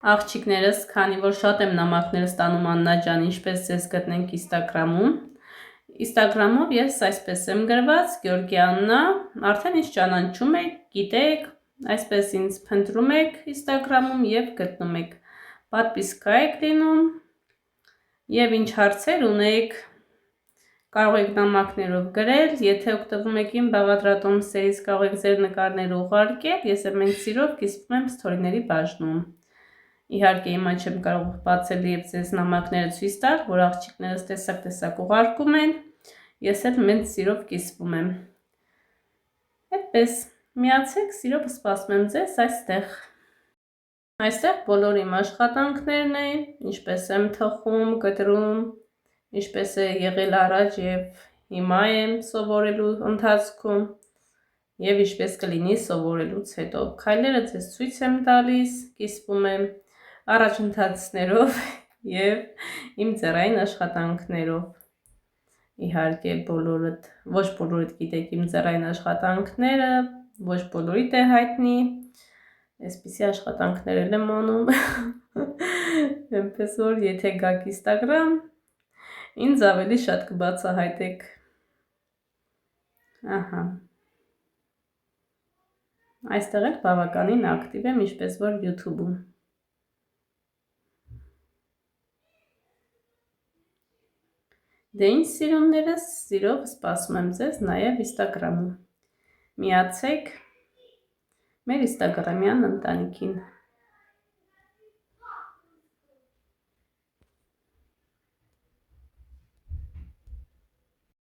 Աղջիկներս, քանի որ շատ եմ նամակներ ստանում Աննա ջան, ինչպես ձեզ գտնենք Instagram-ում։ Instagram-ով ես այսպես եմ գրված, Գյորգի Աննա, արդեն ինձ ճանաչում եք, գիտեք, այսպես ինձ փնտրում եք Instagram-ում եւ գտնում եք։ Պատպիսկա եք լինում եւ ինչ հարցեր ունեք, կարող եք նամակներով գրել, եթե օգտվում եք իմ բաղադրատոմսերից, կարող եք ձեր նկարները ուղարկել, ես ամեն սիրով կիսվում եմ ստորիների բաժնում։ Իհարկե հիմա չեմ կարող բացել եւ ձեզ նամակները ցույց տալ, որ աղջիկներս տեսակ ուղարկում են, ես էլ մեծ սիրով կիսվում եմ։ Այդպես, միացեք, սիրով սպասում եմ ձեզ այստեղ։ Այստեղ բոլոր իմ աշխատանքներն են, ինչպես եմ թխում, կտրում, ինչպես է եղել առաջ եւ հիմա եմ սովորելու ընթացքում եւ ինչպես կլինի սովորելուց հետո։ Քայլերը ձեզ ցույց եմ տալիս, կիսվում եմ առաջընթացներով եւ իմ ձեռային աշխատանքներով։ Իհարկե բոլորդ, ոչ բոլորդ գիտեք իմ ձեռային աշխատանքները, ոչ բոլորիդ է հայտնի, այսպիսի աշխատանքներ եմ անում։ Այնպես որ եթե գաք Instagram, ինձ ավելի շատ կբացահայտեք։ Ահա։ Այստեղ էլ բավականին ակտիվ եմ, ինչպես որ YouTube-ում։ Դե ինչ սիրուններս, սիրով սպասում եմ ձեզ նաև Instagram-ում։ Միացեք մեր Instagram-յան ընտանիքին։